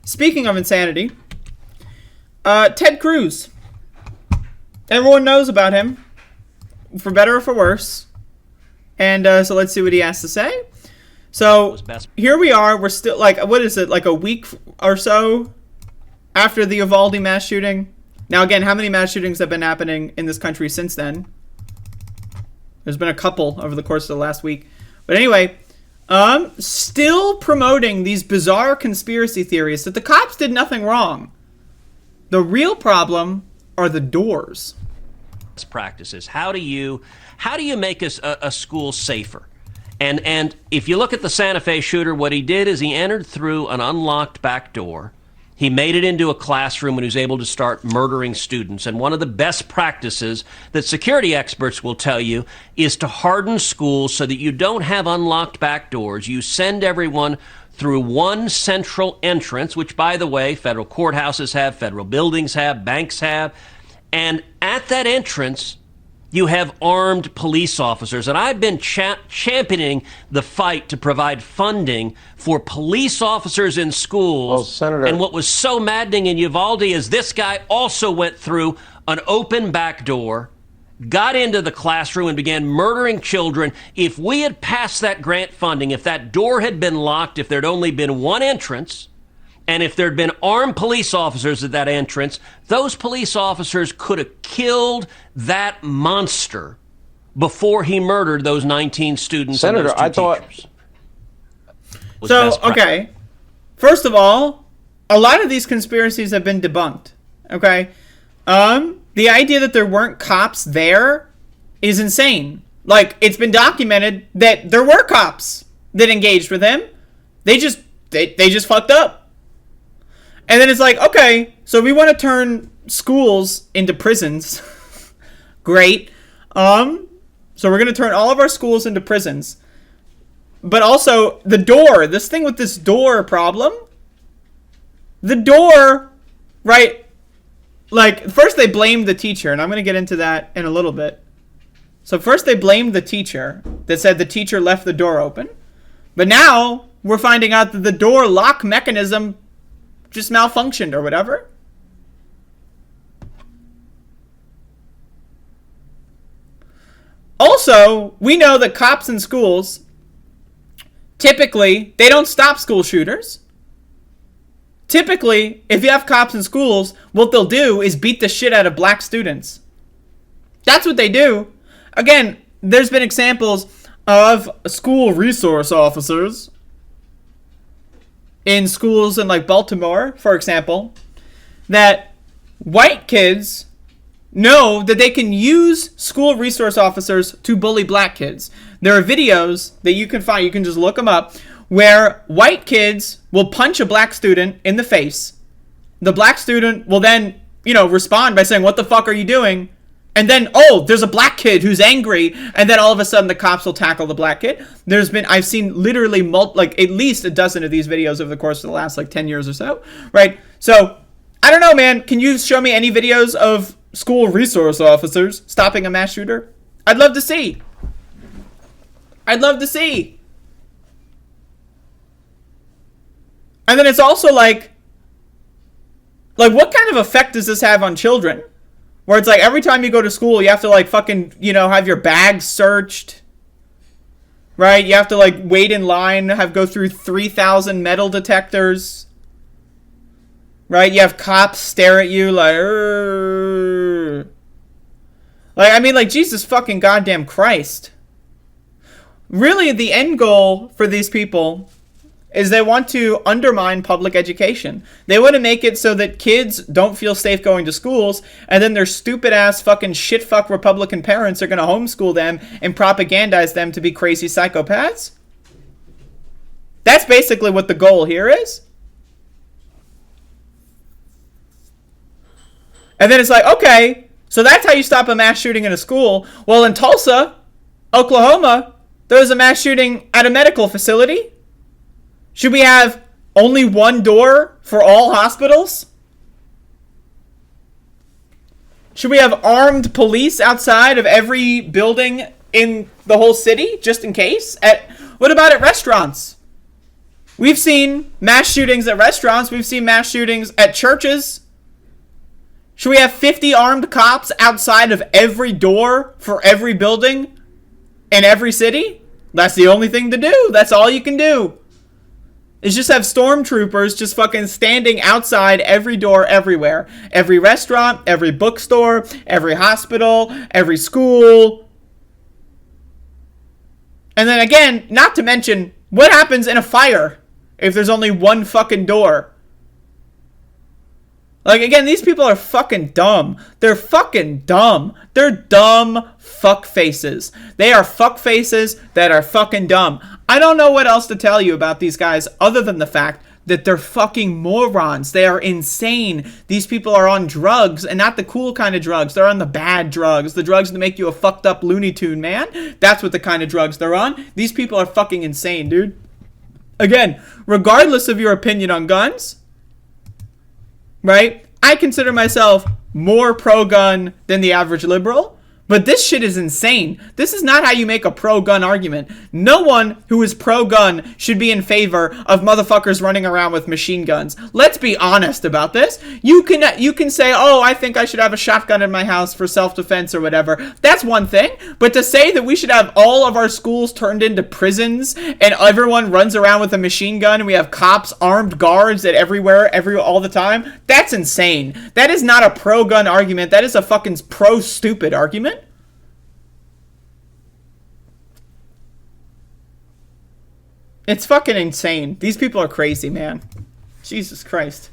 Speaking of insanity, Ted Cruz. Everyone knows about him, for better or for worse. And so let's see what he has to say. So here we are. We're still like, what is it? Like a week or so after the Uvalde mass shooting. Now, again, how many mass shootings have been happening in this country since then? There's been a couple over the course of the last week. But anyway, still promoting these bizarre conspiracy theories that the cops did nothing wrong. The real problem are the doors. Practices. How do you make a school safer? And if you look at the Santa Fe shooter, what he did is he entered through an unlocked back door. He made it into a classroom and he was able to start murdering students. And one of the best practices that security experts will tell you is to harden schools so that you don't have unlocked back doors. You send everyone through one central entrance, which, by the way, federal courthouses have, federal buildings have, banks have. And at that entrance, you have armed police officers. And I've been championing the fight to provide funding for police officers in schools. Oh, Senator. And what was so maddening in Uvalde is this guy also went through an open back door, got into the classroom and began murdering children. If we had passed that grant funding, if that door had been locked, if there'd only been one entrance, and if there'd been armed police officers at that entrance, those police officers could have killed that monster before he murdered those 19 students. Senator, and those two teachers. So, okay. First of all, a lot of these conspiracies have been debunked. Okay? The idea that there weren't cops there is insane. Like, it's been documented that there were cops that engaged with him. They just fucked up. And then it's like, okay, so we want to turn schools into prisons. Great. So we're going to turn all of our schools into prisons. But also, the door, this thing with this door problem. The door, right? Like, first they blamed the teacher, and I'm going to get into that in a little bit. So first they blamed the teacher that said the teacher left the door open. But now we're finding out that the door lock mechanism just malfunctioned or whatever. Also, we know that cops in schools, typically, they don't stop school shooters. Typically, if you have cops in schools, what they'll do is beat the shit out of black students. That's what they do. Again, there's been examples of school resource officers in schools in like Baltimore, for example, that white kids know that they can use school resource officers to bully black kids. There are videos that you can find, you can just look them up, where white kids will punch a black student in the face. The black student will then, respond by saying, "What the fuck are you doing?" And then, oh, there's a black kid who's angry, and then all of a sudden the cops will tackle the black kid. I've seen literally at least a dozen of these videos over the course of the last 10 years or so, right? So, I don't know, man. Can you show me any videos of school resource officers stopping a mass shooter? I'd love to see. And then it's also like what kind of effect does this have on children? Where it's like every time you go to school, you have to have your bag searched, right? You have to wait in line, go through 3,000 metal detectors, right? You have cops stare at you Jesus fucking goddamn Christ. Really, the end goal for these people is they want to undermine public education. They want to make it so that kids don't feel safe going to schools, and then their stupid-ass fucking shit-fuck Republican parents are going to homeschool them and propagandize them to be crazy psychopaths. That's basically what the goal here is. And then it's like, okay, so that's how you stop a mass shooting in a school. Well, in Tulsa, Oklahoma, there was a mass shooting at a medical facility. Should we have only one door for all hospitals? Should we have armed police outside of every building in the whole city, just in case? What about at restaurants? We've seen mass shootings at restaurants. We've seen mass shootings at churches. Should we have 50 armed cops outside of every door for every building in every city? That's the only thing to do. That's all you can do. Is just have stormtroopers just fucking standing outside every door everywhere. Every restaurant, every bookstore, every hospital, every school. And then again, not to mention, what happens in a fire if there's only one fucking door? Like, again, these people are fucking dumb. They're fucking dumb. They're dumb fuck faces. They are fuck faces that are fucking dumb. I don't know what else to tell you about these guys other than the fact that they're fucking morons. They are insane. These people are on drugs, and not the cool kind of drugs. They're on the bad drugs. The drugs that make you a fucked up Looney Tune, man. That's what the kind of drugs they're on. These people are fucking insane, dude. Again, regardless of your opinion on guns, right? I consider myself more pro-gun than the average liberal, but this shit is insane. This is not how you make a pro-gun argument. No one who is pro-gun should be in favor of motherfuckers running around with machine guns. Let's be honest about this. You can say, oh, I think I should have a shotgun in my house for self-defense or whatever. That's one thing. But to say that we should have all of our schools turned into prisons and everyone runs around with a machine gun and we have cops, armed guards at everywhere, all the time, that's insane. That is not a pro-gun argument. That is a fucking pro-stupid argument. It's fucking insane. These people are crazy, man. Jesus Christ.